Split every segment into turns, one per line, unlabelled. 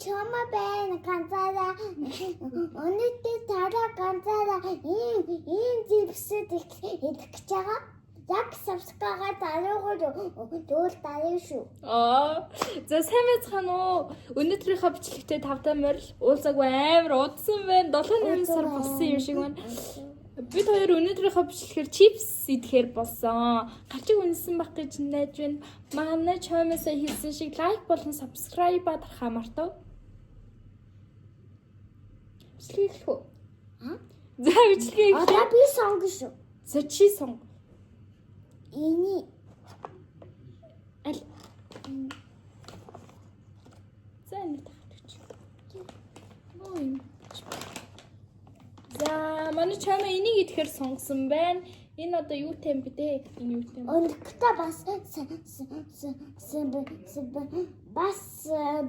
чама байна ганцаараа өнөөдөр тараа ганцаараа ийм зэвсэд идэх гэж байгаа. Яг subscribe дараагаар дөөл дараа шүү.
За сайн байцгаана уу? Өнөөдрийнхөө бичлэгтээ тавтай морил уулзаагүй амар удсан байна. 7-8 сар болсон юм шиг байна. Бид хоёр өнөөдрийнхөө бичлэгээр чипс идэхээр болсон. Галчиг үнсэн байх гэж найж байна. Манай чоймосоо хийсэн шиг лайк болон subscribe дарахаа мартав. Бичлэг эхлэх үү? За бичлэгээ эхлэе.
Одоо би сонго шүү.
За чи сонго.
Эний
аль за нэг тахчих. Ой. За манай чамаа энийг идэхээр сонгосон байна. Энэ одоо юу темп бэ? Энэ юу темп?
өнөختө бас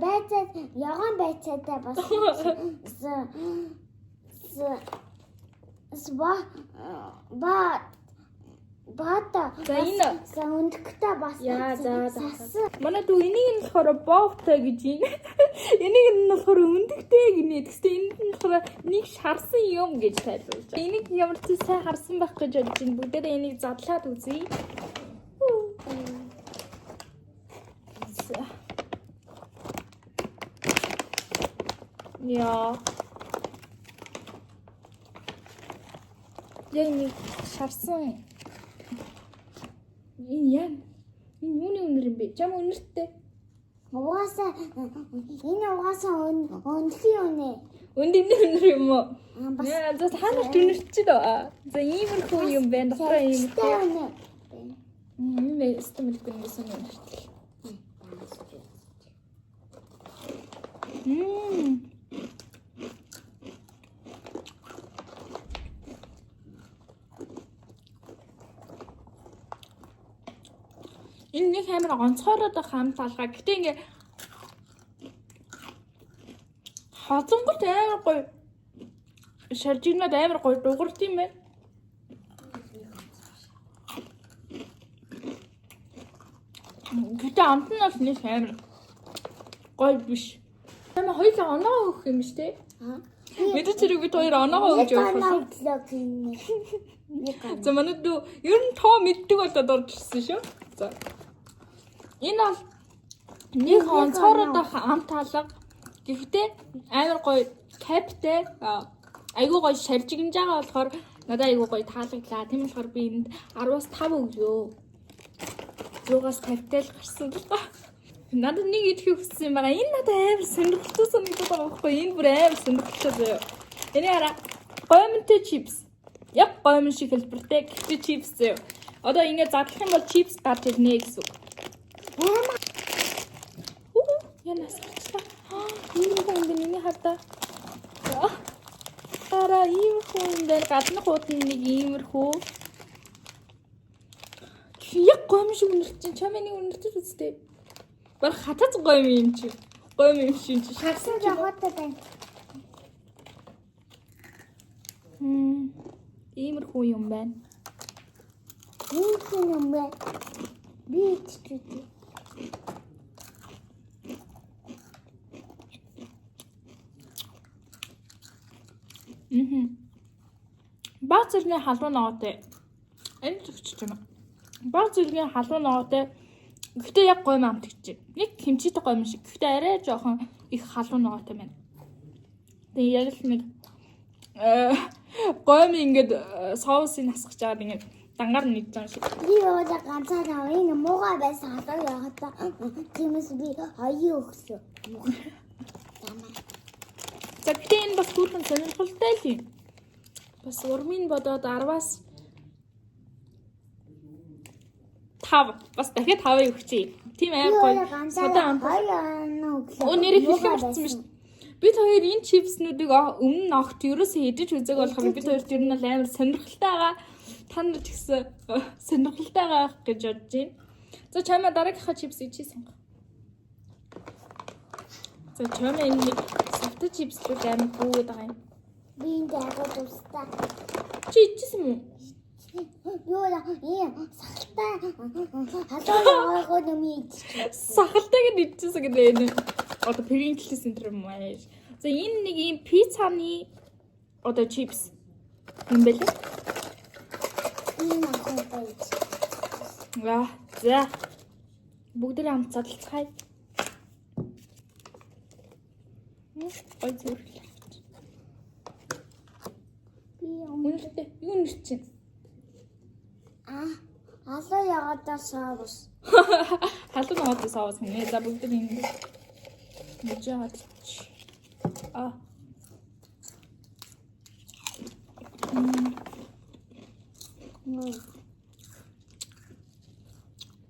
байцаад ягаан байцаатай бас бата.
За энэ
өнөختө бас
за. Манай дүү энийг нь болохоор боогтой гэж юм. Энийг нь болохоор өндөгтэй гинэ. Тэгвэл энд нь болохоор нэг шарсан юм гэж тайлбарлаж байна. Энийг ямар ч сайн харсан байх гэж бодож байна. Бүгдээ энийг задлаад үзье. Яа. Яг нэг шарсан. Энэ юуны үнэр юм бэ? Чам үнэртэй.
угаасаа өндхийн үнэ.
Өндний үнэр юм уу? Яа, за ханарт үнэрчээ дөө. За иймэрхүү юм байна. Дотроо иймэрхүү. Юм ээ, стомэлгүй юмсан үнэртэй. Энэ нэг амар гонцгойроод хам талгаа. Гэтэ ингээ хазангууд амар гоё. Шаржигнаад амар гоё дуурт юм байна. Гэтэ амт нь бол нэг амар гоё биш. Тэмээ хоёулаа оноо өгөх юм шүү дээ. Мэдээч хэрэг бид хоёр оноогоо өгч явах. За манай дүү ер нь тоо мэддэг болоод орж ирсэн шүү. За. Энэ бол нэг онцгойроод амт талга. Гэхдээ амар гоё каптай айгуу гоё шаржигнаж байгаа болохоор надад айгуу гоё таалагдлаа. Тийм болохоор би энд 10-аас 5 өгөө. 100-аас 50-тай л гарсан л ба. Надад нэг идэхийг хүссэн юм байгаа. Энэ надад амар сонирхолтой санагдаад байгаа байхгүй. Энэ бүр амар сонирхолтой заяа. Эний хараа гомонтой чипс. Яг гомон шиг хэлбэртэй. Гэхдээ чипс заяа. Одоо ингэ задлах юм бол чипс гарч ирнэ гэсэн үг. Янас гарчлаа. Энэ хата. Ара иймэрхүү дээр гадны хууд нэг иймэрхүү. Яг гомон шиг үнэрч чамны үнэрч үстэй. Баг хатац гомон юм чи. Гомон юм шиг чи.
Шарсан жагоотой байна.
Иймэрхүү юм байна.
Иймэрхүү юм байна. Би иччихээ.
Баг зэргийн халуун ногоотой. Энэ зөвчж байна. Баг зэргийн халуун ногоотой. Гэхдээ яг гомон амт гэж. Нэг хэмчээтэй гомон шиг. Гэхдээ арай жоохон их халуун ногоотой байна. Тэгээ яг л нэг гомон ингээд соусыг насгаж байгаа ингээд дангаар нэг зам шиг.
Би одоо ганцаараа энэ муугаа байсан хатаа явахтаа тиймээс би хоёрын өгсөн.
За гэтээ энэ бас түрхэн сонирхолтой л юм. Бас урмын бодоод 10-аас 5. Бас дахиад 5-ыг өгчээ. Тийм амар гоё. Содаа амт. Өнөөр хэлэх юм болсон биш. Бид хоёр энэ чипснүүдийг өмнө нь огт ерөөсөө идэж үзег болохоор бид хоёрт ер нь амар сонирхолтой байгаа. Та нар ч гэсэн сонирхолтой байгаа гэж бодож байна. За чамаа дараагийнхаа чипсийг чи сонго. За чамаа энэ нэг софт чипслүүд амар бүүгээд байгаа юм.
Би энэ дагад устаа.
Чи идчихсэн юм уу?
Юу ийм сахалтай. Хадаа яваагаа юм идчих.
Сахалтайг нь идчихсэн гэдэг энэ. Одоо Pringles энэ юм аа. За энэ нэг юм пиццаны одоо чипс юм бэлээ.
Энэ ахын байж.
За. Бүгдээ хамт задлцгаая. Ой зүрх.
Би
Үнэтэй юу нэр чинь?
алуу ягаадаа соус.
Халуун хоол соус нэ. За бүгдээ ингэ. Мужаад.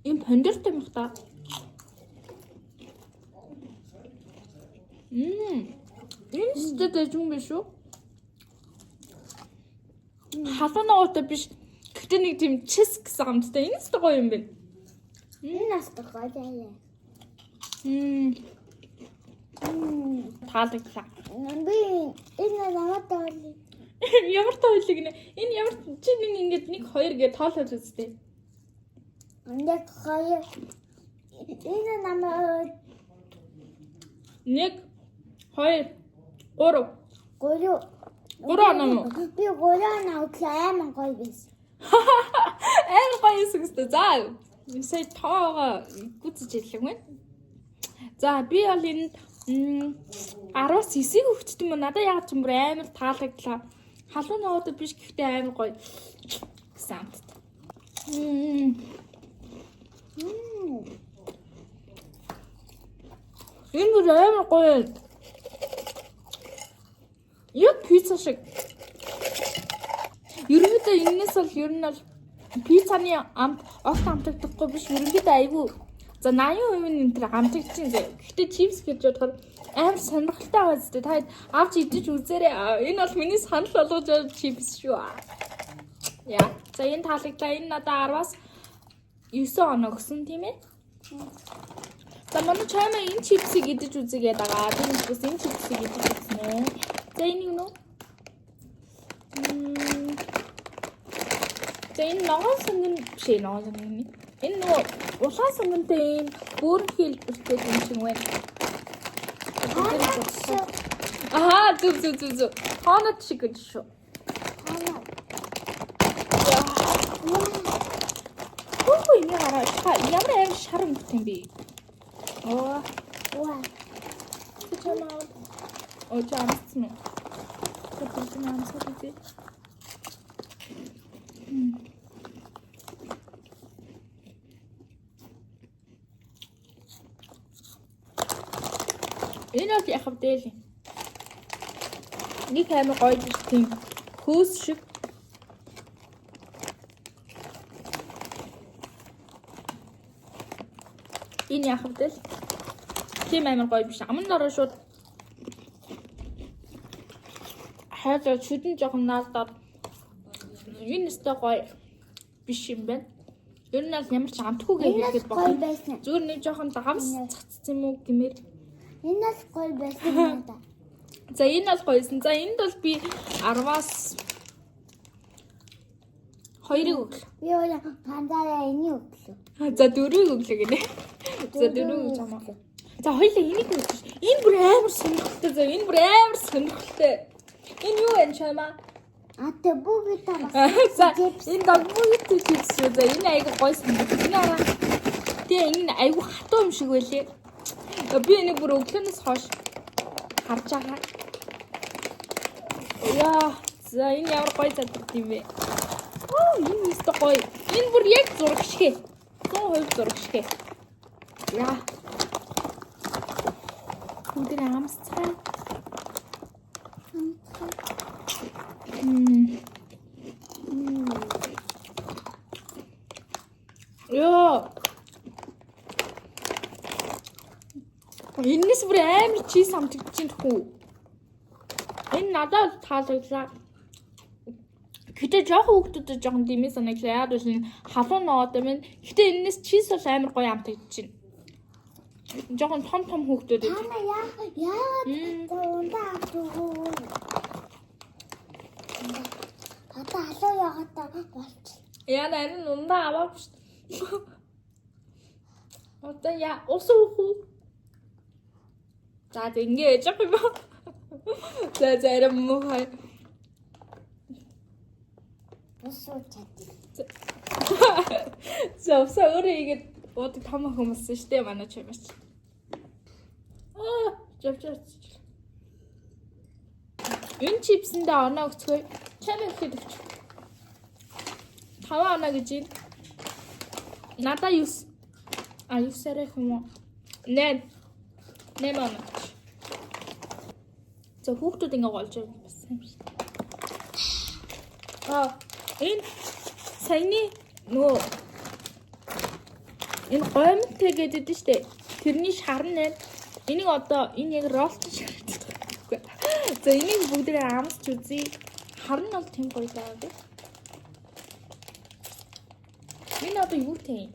Им пандертэй мах та. Энэ стэдэж юм биш үү? Халуун нооттой биш. Гэхдээ нэг тийм чиз гэсэн амттай. Энэ ч гоё юм байна.
Энэ нас гоё яа.
Таалаглаа.
Би энэ намайг тоолё.
Ямар тоолог нэ? Энэ ямар чи нэг ингэж 1 2 гэж тоолоод үзтээ.
Нэг хоёр. Энэ намайг
1 2 3
гурав.
Гурав.
Би гурав ааmaan гоё байсан.
Амар гоё юм. За. Сая тоогоо гүцэж ирлэг мэн. За би бол энэ 10-аас 9-ийг өгчт юм. Надад яг ч юм бүр амар таалагдлаа. Халуун ноодод биш гэхдээ амар гоё гэсэн амт. Энэ бүр амар гоё. Яг пицца шиг. Ерөнхийдөө энэс бол ер нь бол пиццаны амт огт амтагдахгүй биш. Ерөнхийдөө айгүй. За 80% нь энэ төр амтагдчихин зэ. Гэхдээ чипс гэж бодохоор амар сонирхолтой байгаа зү. Та авч идэж үзээрэй. Энэ бол миний санал болгож байгаа чипс шүү. Яа. За энэ таалагдлаа. Энэ надад 10-аас 9 оноо өгсөн тийм ээ. За манай чамаа энэ чипсийг идэж үзье гэдэг байгаа. Би бас энэ чипсийг идэж үзнэ. За энэ юу нөө? За энэ ногоон сонгон биш ээ, ногоон сонгон. Энэ нөгөө улаан сонгонтой ийм бөөрн хэлбэртэй юм шиг байна. Зүг. Тоонот шиг гэж шүү. Хөөе энэ хараа. Ямар аим шар юм бэ би? Оо. Чамаа. Оо чамцсан. Тэтгэл намсаа тий. Энэ бол яг хэвдэл. Нэг амар гоё тийм хөөс шиг. Энэ яг хэвдэл. Тийм амар гоё биш. Аман дороо шууд хайраа шүдэн жоохон наадаад энэ өстой гоё биш юм байна. Ер нь ямар ч амтгүйгээ хийхэд
гоё байсан.
зүгээр нэг жоохон давс цацсан юм уу гэмээр.
Энэ бас гоё байсан надаа.
За энэ бол гоёсэн. За энд бол би 10-аас 2-ыг өглөө.
Би өөр пандаараа энийг өглөө.
За 4-ыг өглөө гинэ. За 4-ыг өгч амаа. За хоёлаа энийг өгч. Энэ бүр амар сонирхолтой. За энэ бүр амар сонирхолтой. Энэ юу вэ чамаа?
Атэ бүгд таа.
За энэ дагбуугийн чипс шүү. За энэ айгу гоё санагдав. Энэ араа. Тэгээ энэ айгу хатуу юм шиг байлээ. Би энийг бүр өглөөнөөс хойш харж байгаа. Яа, за энэ ямар гоё заддаг юм бэ? Энэ өстой гоё. Энэ бүр яг зураг шиг. 100% зураг шиг. Яа. Бүгд амсцгаа. Яа. Энэс бүр амар чиз амтгдчихин тхүү. Энэ надад таалагдлаа. Гэтэ жоохон хүүхдүүдэд жоохон димээ санагдлаа. Яг л энэ халуун ноодой минь. Гэтэ энэс чиз бол амар гоё амтгдчихин. Жоохон том хүүхдүүдэд.
Яа. Ундаа авtuu. Ата халуу ягаатаа болч.
Яа нарийн ундаа аваагүй шүү. Одоо яа ус уу? За ингэ яж байгаа юм ба. За зарим муухай.
Усуу чадчих.
За усаа өөрөө игээд уудаг том хүмүүс шүү дээ манай чимээч. Жав. Энэ чипсэндээ оноо өгцгөө. Чамаа ихэд өгч. 5 оноо гэж юм. Надаа 9. 9 арай хүмүүс. 8 оноо. За хүүхдүүд ингэ голж байгаа бас юм шиг. Энэ саяны нөө энэ гомтэй гэдэг нь штэ. Тэрний шар нь байна. Энийг одоо энэ яг ролт шиг гэдэг. За энийг бүгдээ амсч үзье. Хар нь бол тийм гоё даа гэх. Энэ одоо юу тийм?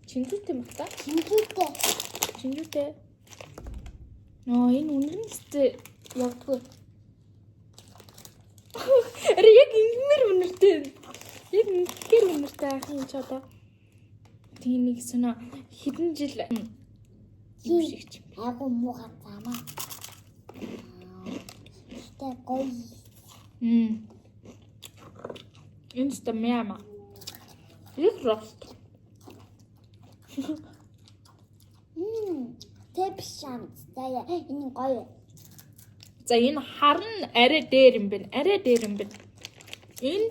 Чингүүтэй мах та? Чингүүтэй. Энэ үнэрнэстэй явдгүй. Ари яг ингэмэр үнэртэй. Яг ингэхэр үнэртэй ахын ч одоо. Тэнийг соно хэдэн жил юм шигч.
Айгу муухай замаа. Тэ гоё.
Энэ ста мяма. Яг рост.
Тэпшам. Заяа энэ гоё.
За энэ харн арай дээр юм байна. Энэ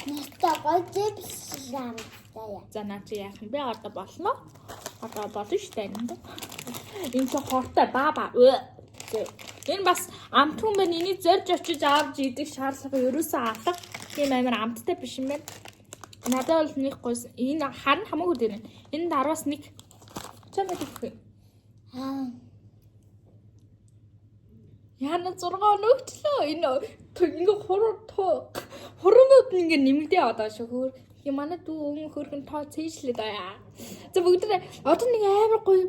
нэстэ гоё тэпшам. Заяа.
за наа чи яах юм бэ? Одоо болно. Одоо болно штэ энэ. Энэ ч хортой баба. Энэ бас амтхан байна. Энийг зорж очиж авч идэх шаардлага ерөөсөө алга. Тийм амар амттай биш юм байна. Надад бол нэг гойс. Энэ харн хамаагүй дээр байна. Энэ дараас нэг чамд өгөх. Яна 6 өнөглөө. Энэ ингээ хурмууд нь ингээ нэмэгдээ одоо шүү. Манай дүү хөрхөн тоо цээжлээд аа. За бүгд одоо нэг амар гоё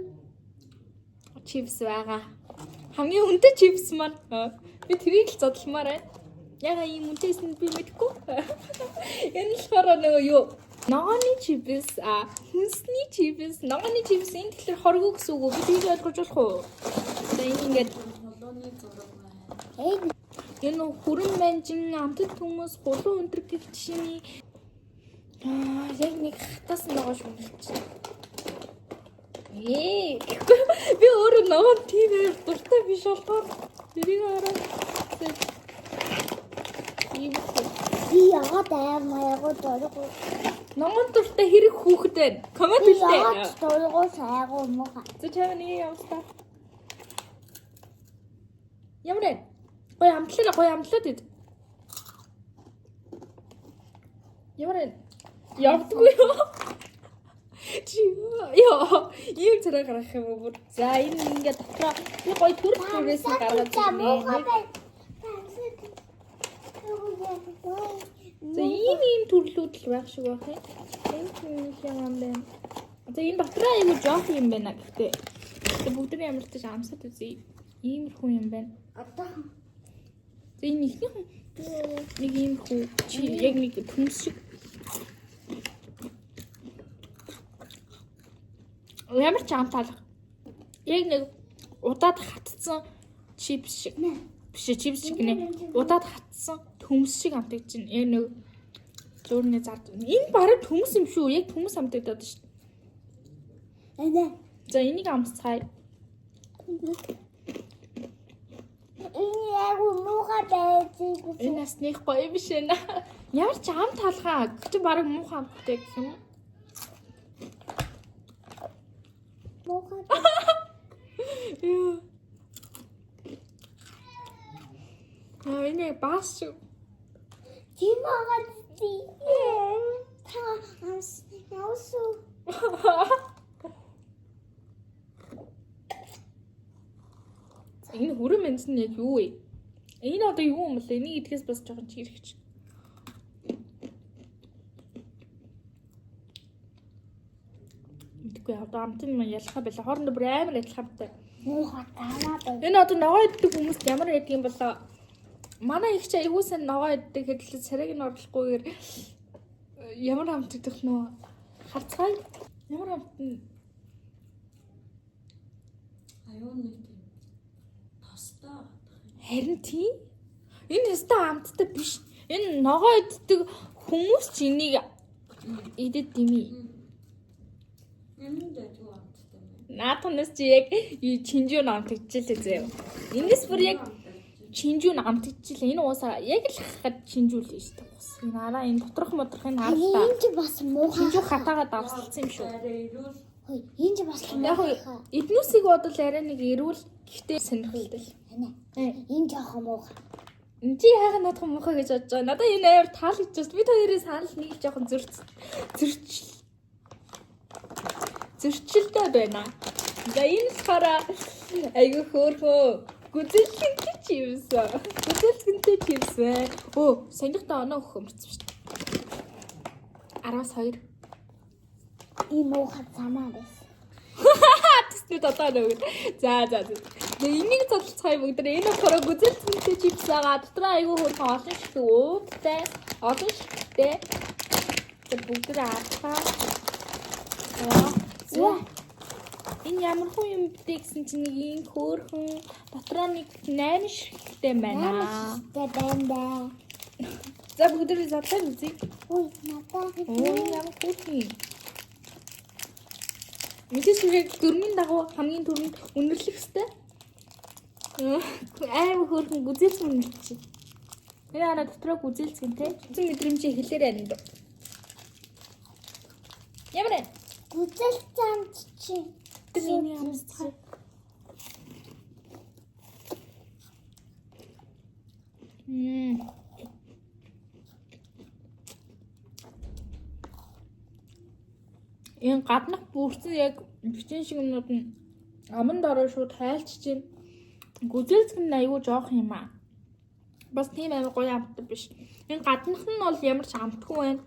чипс байгаа. Хамгийн үнэтэй чипс маань. Би тэрийг л зодолмоор байна. Яга ийм үнэтэйс нь би мэдэхгүй. Энэ болохоор нөгөө юу? Ногооны чипс, хүнсний чипс, ногооны чипс энэ тэгэхээр хоргоо гэсэн үг үү? Би тэрийг ойлгож болох уу? За энэ ингээд холооны зураг байна. Энэ хүрэн манжин амтд хүмүүс хулуу өндөр гэх жишээний яг нэг хатаас ногоо шүмэлж. Би өөрөө ногоо тийм амар дуртай биш болохоор тэрийг хараа.
Би яагаад аймаагаа дөрөв.
Ногоон дуртай хэрэг хүүхэд байна. Коммент хэлээ.
Яагаад дөрөв сайгаа муухай.
За чамаа нэг явуулаа. Ямар гоё амтлаад ид. Ямар явдгүй юу? Яа, ийм царай гаргах юм уу? За энэ ингээд дотроо би гоё төр төрөөс гаргаж байна. За ийм төрлүүд л байх шиг байх юм. Энэ юм байна. За энэ дотроо аягүй жоох юм байна гэхдээ бүгдний ямар ч амсаад үзье. Иймэрхүү юм байна.
Одоо
За энэ нэг иймэрхүү чи яг нэг төмс шиг. Ямар ч амтаалга. Яг нэг удаад хатсан чипс шиг. Биш чипс шиг нэ. Удаад хатсан төмс шиг амтагдаж байна. Яг нэг зуурны зад. Энэ бараг төмс юм шүү. Яг төмс амтагдаад шүү. За энийг амсцгаая.
энэ яг муухай байж.
Энэ бас нэг гоё биш ээ. Ямар ч амтаалгаа. Гэтэ бараг муухай амттай гэх юм.
Муухай.
Энэ бас шүү.
Тимагаад та яусуу.
Энэ хүрэн мэнс нь яг юу вэ? Энэ одоо юу юм бэ? Энийг идэхээс бас жоохон чирэгч. Мэдгүй одоо амтын маань ялхаа байла. Хоорондоо бүр амар адилхантай.
Муухай таваа бай.
Энэ одоо ногоо иддэг хүмүүст ямар байдаг юм болоо? Манай их ч аягуулсан ногоо иддэг хэдэлээ царайг нь орлохгүйгээр ямар амт идэх нөө харцгаая. Ямар амт нь аюун нэг тийм. Харин тийм. Энэ өстой амттай биш. Энэ ногоо иддэг хүмүүс ч энийг идэд дими. Наатанаас чи яг чинжүү намтагчлээ зөө. Эндээс бүр яг чинжүү намтагчлээ. Энэ уусаа яг л хахад чинжүүлээ шүү дээ. Бус. Нараа энэ доторх моторхыг хаалаа.
Энэ ч бас муухай.
Чинжүү хатаагаа давсалсан юм шүү.
Хөөе, энэ ч бас
Яг эднүсийг бодвол арай нэг эрүүл гэхдээ сонирхолтой.
Энэ жоохон муухай.
Энд чи яагаад надад муухай гэж бодож байгаа? Надад энэ аяар таалагдчихс. Бид хоёрын санал нэг жоохон зөрчилтэй байна. За энэ болохоор айгүй хөөрхөө гүзэлгэнтэй чивс. Гүзэлгэнтэй чивс вэ? Оо, сонирхтой оноо өгөх юмрцсан шүү дээ. 12.
Энэ муухай замаа байсан.
Тэснүүд одоо нэг. За. Энийг цоцолцгаая бүгд. Энэ болохоор гүзэлгэнтэй чивс байгаа. Дотор айгүй хөөрхөн олон шигтэй уудтай, олон шигтэй. Бүгд аатаа. Энэ ямар хүн юм бэ гэсэн чинь нэг ийм хөөрхөн дотроо нэг 8 шигтэй байна.
байна.
За бүгд задлаа үзье.
Ой, надад
Ямар хөөрхөн. Мэдээж хэрэг дөрмийн дагуу хамгийн түрүүнд үнэрлэх хэвээр. Амар хөөрхөн гүзэлсэн үнэрлэж. Энэ араа дотроо гүзэлсэн те. Зүг мэдрэмжээ хэлээр байна. Ямар
гүзэл замч чи.
энэ юмстай. Энэ гаднах бүрсэн яг бичэн шиг юмнууд нь аман дорой шууд хайлч чинь гүзэлцэг нь аюу жоох юм аа. Бас тийм амар гоё амттай биш. Энэ гаднах нь бол ямар ч амтгүй байна.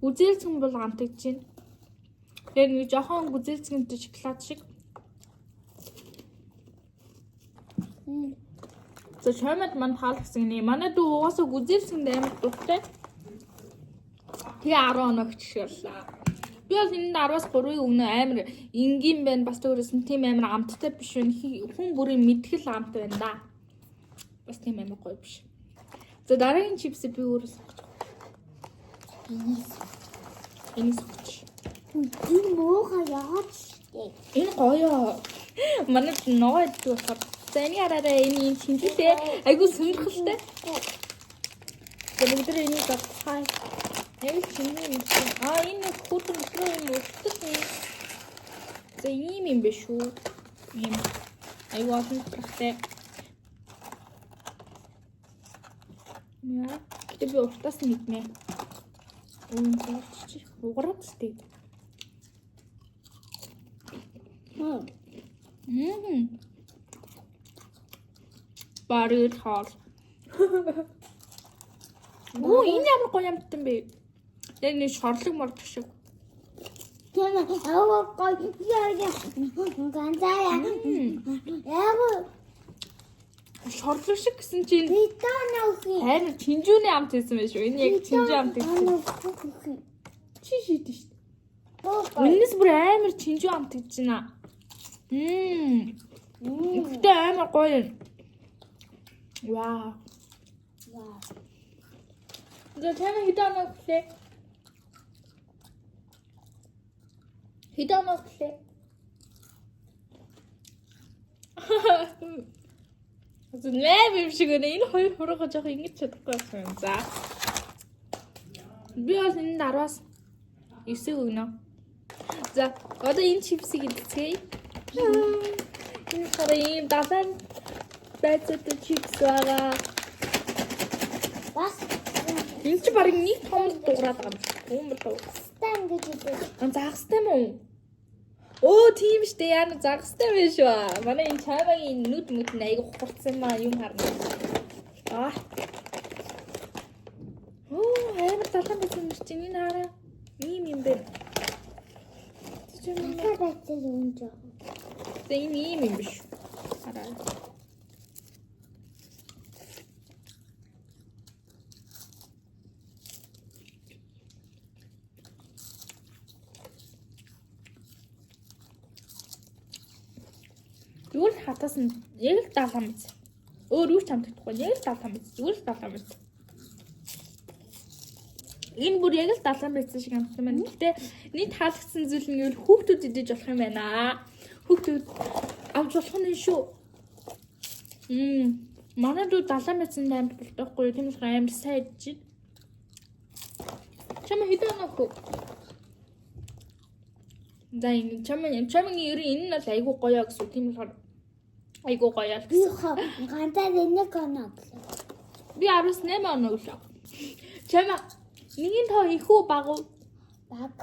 Гүзэлцэг нь бол амтагч чинь. Яг нэг жоохон гүзэлцэгтэй шоколад шиг. За чамд манд хаалгасан нэ. Манай дүү угаасаа гүзэлцэнд амар дуртай. Тэгээ 10 оноо өчгөллаа. Би бол энэ 10-аас 3-ыг өгнө амар энгийн байна. Бас өөрөөс нь тийм амар амттай биш вэ. Хүн бүрийн мэдгэл амт байна да. Бас тийм амар гоё биш. За дараагийн чипсээ би өөрөө сонгож байна. Энэ сонгож.
Энэ муухай яагаад штэ.
Энэ гоё. Манай ногоо иддэг болохоор зэний хараараа энэ чинжтэй айгу сонирхолтой. За бүгд энийг бодцгаая. Яг чиний юм. Энэ хүүтэн өдрөө юм устдал. За ийм биш үү? Ийм. Айгу олон хэрэгтэй. Яа, гэтээ би уртаас нь мэднэ. Чи угараад штэ. Барыг хаал. Оо энэ ямар гоё амттай бэ? Энэ шорлог морд шиг.
Тийм аа гоё яа. Ганцаа. Яа.
Шорлог шиг гэсэн чинь
Битанаа.
харин чинжүүний амт байсан байх шүү. Энэ яг чинжүү амт гэсэн. Чи шийдэн шүү. Үнэс бүр амар чинжүү амт гэж байна. Гэтэ амар гоё. Вау. За тань хитаанаа гэлээ. Хитаанаа гэлээ. Зэнэ би шиг энэ хоёр хуруугаа жоох ингэж чадахгүй байсан. За. Би бол энэ 10-аас 9 өгнө. За, одоо энэ чипсийг идцгээе. Энэ харин дасан байцаатай чипс байгаа.
Бас
Энэ чи барыг нэг том дуурайд байгаа юм. Том дуу.
стан гэж үү.
Загстай мó? Оо, тийм штэ яа загстай биш үү? Манай энэ чамагийн нүд мүд нь айгу хурцсан маа юм харна. Оо, амар талхан байсан юм чинь энэ хараа. Ийм бэ.
Надад байцаа юм жоо.
Энэ ийм юм биш. Хараа. Юу л хатаас нь яг л даалгам биз. Өөр юу ч амтдахгүй. Яг л далаа мэт. Зүгээр л далаа мэт. Энэ бүр яг л далаа мэт шиг амтсан байна. Гэтэ нийт хаалгацсан зүйл нь юу хүүхдүүд идэж болох юм байна. Хүүхдүүд авч болох нь шүү. Манай дүү далаа мэдсэн амт болтойхгүй. Тийм учраас амар сайн идэж. Чамаа хэдэн нөхөө? За ингэ чамаа ер нь энэ нь бол айгуу гоё гэсэн. Тийм болохоор айгуу гоё л
Би
гэсэн.
ганцаар нэг оноо гэлээ.
Би 18 оноо өглөө. Чамаа нэгin тоо ихүү багуу.
Баг.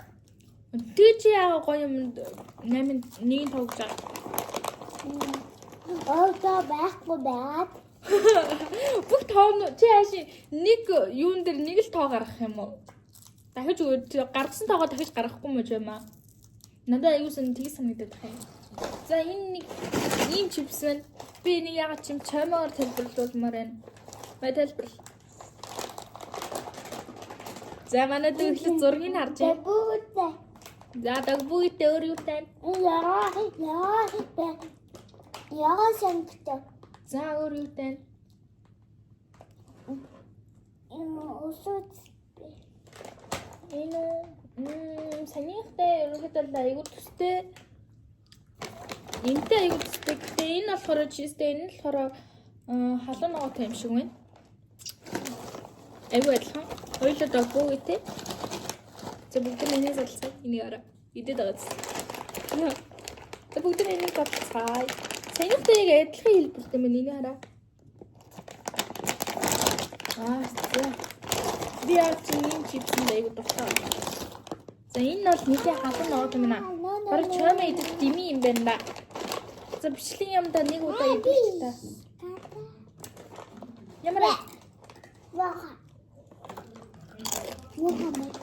Тэг чи яага гоё юм 8 нэгin тоо гэж.
Оо байхгүй байгаад.
Бүх тоо чи хааши нэг юун дээр нэг л тоо гаргах юм уу? Дахиж гаргасан тоогоо дахиж гаргахгүй юм жаа. Надад аюусан тгий санагдаад байна. За энэ нэг ийм чипс байна. Би нэг ягаад чим чамаар тайлбарлуулмаар байна. Бай тайлбар. За манай дүү ихлэ зургийг харж байна.
Бүгдээ.
За дагбүйтэй өөр юу тань?
Яа санагдав.
За өөр юу тань?
Усууд.
Энэ санийхтай ерөнхийдөө айгуу төстэй. Энтэй айгуу төстэй. Гэтэ энэ болохоор чизтэй, энэ болохоор халуун ногоотой юм шиг байна. Айгуу адилхан. Хоёулаа дагбүйтэй. За бүгд миний залцаа энийг араа. Идээд байгаа зү. За бүгд энийг батцгаая. Санийхтай яг адилхан хэлбэртэй мэн энийг хараа. За. Би яг чинь чипсэнд айгуу дуртай. За энэ бол нийтээ халуун ногоотой юм аа. Бараг чамаа идэх дими юм байна да. За бичлэг юм да нэг удаа идэх та. Ямар
Ваа. Мухаммад.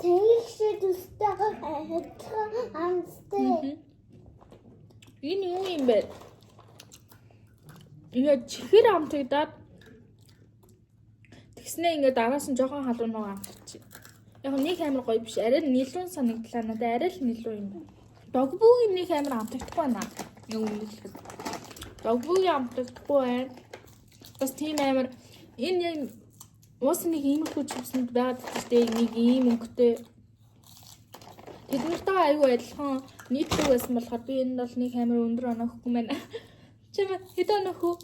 Тэйшээ дустаа амстай.
энэ юу юм бэ? Ингээд чихэр амтагдаад тэгснээ ингээд араас нь жоохон халуун ногоо амтчих. Яг нэг амар гоё биш. Арай нилүүн санагдлаа надад арай л нилүүн юм. Догбүүгийн нэг амар амтагдахгүй байна. Нэг үнэлэхэд. Догбүүгийн амтагдахгүй байна. Бас тийм амар энэ яг уус нэг иймэрхүү чипсэнд байгаад гэхдээ нэг ийм өнгөтэй. Тэднэртэй айгүй адилхан нийтлэг байсан болохоор би энэ бол нэг амар өндөр оноо өгөхгүй байна. Чамаа хэдэн нөхөө?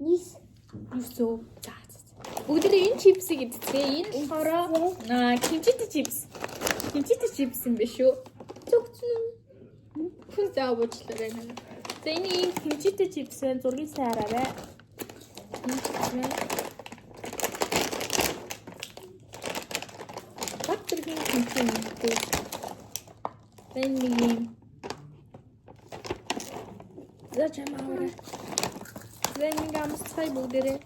Нис.
Юусоо. За. Бүгдээ энэ чипсийг идчихээ. Энэ болохоор кимчитэй чипс. Кимчитэй чипс юм биш үү? Зүгцэн. Хүн заавуучлаарай. За энэ кимчитэй чипс зургийг сайн хараарай. Батэргийн кимчи юм. Энэ юм. За чамаа. За энэ гамс цай бүгдээ.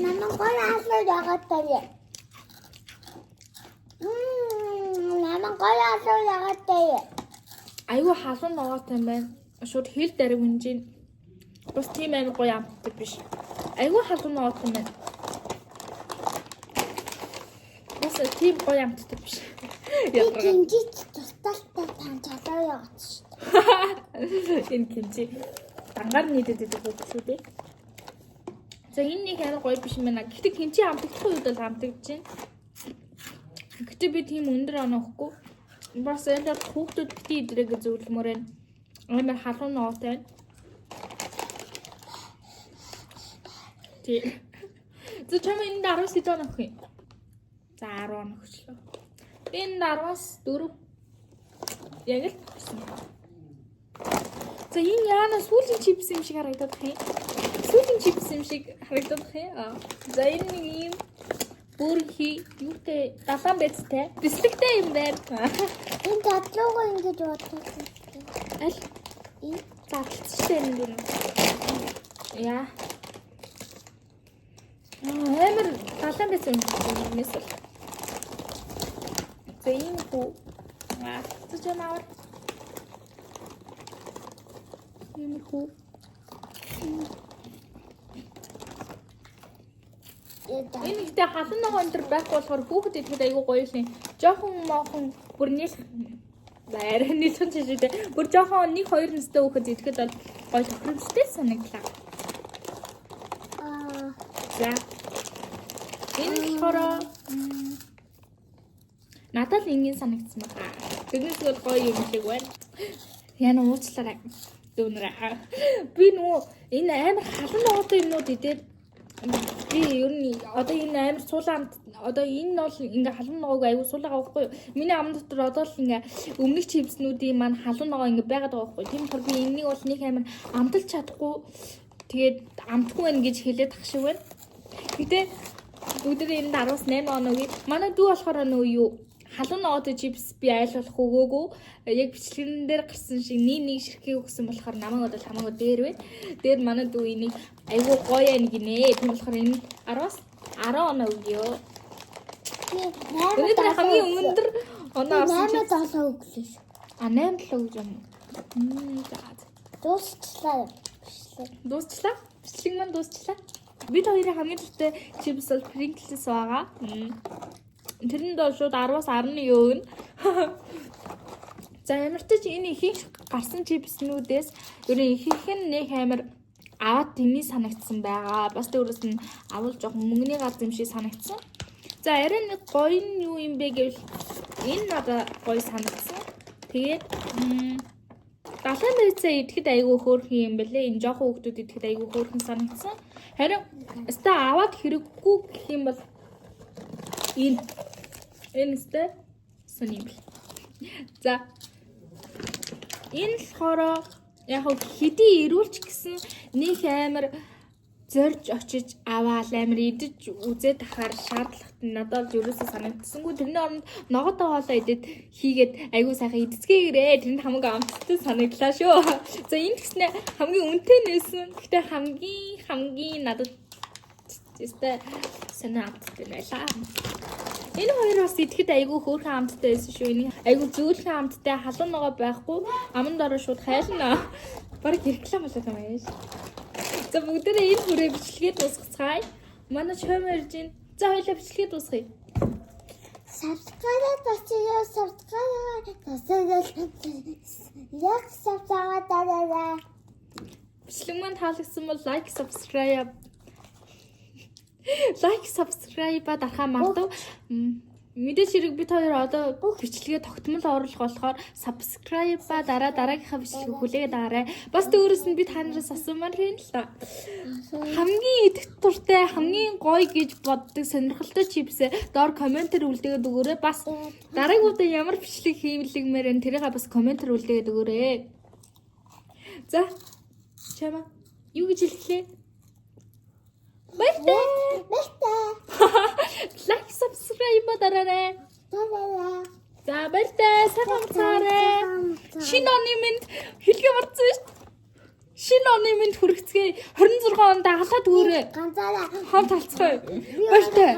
Намайг гоё асуу яагатай. Намайг гоё асуу яагатай.
Айгүй халуун ногоотой юм байна. Шууд хэл дариг үнжин. Бас тийм амар гоё амттай биш. Айгүй халуун ногоотой юм байна. Бас тийм гоё амттай биш.
Кинжит тусталтай тань чадаа яваач шүү дээ.
Энэ кинжи дангаар нийтэд идэх үг шүү дээ. За энэ нэг арай гоё биш юм байна. Гэхдээ кинжи амтагдах үед бол амтагдаж байна. Гэхдээ би тийм өндөр оноо өгөхгүй. Бас энэ хүүхдүүд бити идрэг зөвлөмөр байна. Амар халуун ногоотой байна. Тий. За чамаа энэ 10 сэдв өгөх юм. За 10 өгчлөө. Би энэ 10-аас 4 яг л өгсөн. За энэ яана сүүлийн чипс юм шиг харагдаад байна. Сүүлийн чипс юм шиг харагдаад байна. За энэ нэг юм бүрхи юутэй далаан байцтай. Бислэгтэй юм байна.
Энэ татлуугаа ингэж бодсон.
Аль энэ заалтчтай юм дий. Яа. Амар далаан байц юм эсвэл. За энэ хүү. Цэцэж маар. Энэ хүү. Энэ ихтэй халуун ногоо энэ төр байхгүй болохоор хүүхэд идэхэд айгүй гоё л юм. Жохон мохон бүр нийл байрны нийлхэн чишээ. Бүр жохон 1-2 настай хүүхэд идэхэд бол гоё тохиромжтой санагдлаа. За. Энэ болохоор надад л ингийн санагдсан байна. Тэгнээс бол гоё юм шиг байна. Яна уучлаарай. Дүүнрээ. Би нөгөө энэ амар халуун ногоотой юмнууд идээд би ер нь одоо энэ амар суулаамт одоо энэ бол ингээ халуун ногоог аягүй суулгаа байхгүй юу? Миний ам дотор одоо л ингээ өмнөх чипснүүдийн маань халуун ногоо ингээ байгаад байгаа байхгүй юу? Тийм болохоор би энэнийг бол нэг амар амталж чадахгүй тэгээд амтгүй байна гэж хэлээд тах шиг байна. Гэтэ бүгдээ энэ 18 оногийн манай дүү болохоор нөгөө юу халуун ногоотой чипс би айл болох өгөөгүй. Яг бичлэгэн дээр гарсан шиг нэг ширхээ өгсөн болохоор намайг одоо хамаагүй дээр байна. Тэгээд манай дүү энийг айгүй гоё байна гинэ. Тийм болохоор энэ 10-аас 10 оноо өгье. Өнөөдөр хамгийн өндөр оноо авсан чинь
8-7 өглөө.
8-7 өгж юм. За.
Дуусчлаа.
Дуусчлаа? Бичлэг маань дуусчлаа. Бид хоёрын хамгийн түртэй чипс бол Pringles байгаа. Тэрэнд бол шууд 10-аас 10 өгнө. За ямар ч энэ ихэнх гарсан чипснүүдээс ер нь ихэнх нь нэг амар аваад дэмий санагдсан байгаа. Бас өөрөөс нь авал жоохон мөнгөний гар зэм шиг санагдсан. За арай нэг гоё нь юу юм бэ гэвэл энэ надад гоё санагдсан. Тэгээд 70 мэрцээ идэхэд айгүй хөөрхөн юм бэлээ. Энэ жоохон хүүхдүүд идэхэд айгүй хөөрхөн санагдсан. Харин өстө аваад хэрэггүй гэх юм бол энэ өстө сони юм бэл. За энэ болохоор яг хэдий ирүүлч гэсэн нэг амар зорж очиж аваад амар идэж үзээд ахаар шаардлагатай надад юусоо санагдсангүй. Тэрний оронд ногоотой хоолоо идээд хийгээд айгүй сайхан идцгээгээрээ тэрэнд хамгийн амттай санагдлаа шүү. За энэ гэснээр хамгийн үнэтэй нээсэн. Гэхдээ хамгийн надад тест санаа амттай байлаа. Энэ хоёр бас идэхэд айгүй хөөрхөн амттай байсан шүү. Энэ айгүй зөөлхөн амттай халуун ногоо байхгүй. Аманд ороо шууд хайлна. Бараг реклам болоод байгаа юм яаш. За бүгдээрээ энэ хүрээ бичлэгээ дуусгацгаая. Манай чоймоо ирж байна. За хоёулаа бичлэгээ дуусгая.
Subscribe бачгаа яг subscribe дараарай.
Бичлэг маань таалагдсан бол лайк, subscribe дарахаа мартав. Мэдээж хэрэг бид хоёр одоо бичлэгээ тогтмол оруулах болохоор subscribe дараагийнхаа бичлэгийг хүлээгээд аваарай. Бас өөрөөс нь би танараас асуумаар байна л да. Хамгийн идэвх туртай, хамгийн гоё гэж боддог сонирхолтой чипсээ доор комментээр үлдээгээд өгөөрэй. Бас дараагийн удаа ямар бичлэг хиймэлгмээр энэ тэрийг бас комментээр үлдээгээд өгөөрэй. За. Чама юу гэж хэлэхлээ? Баяртай. Лайк, subscribe дараарай. За баяртай. Сайн амцаарай. Шинэ оны минь хэлгээ марцсан шүү дээ. Шинэ оны минь хүргэцгээе. 26 онд халаад өгөөрэй.
Ганцаараа
хамт алцгаая. Баяртай.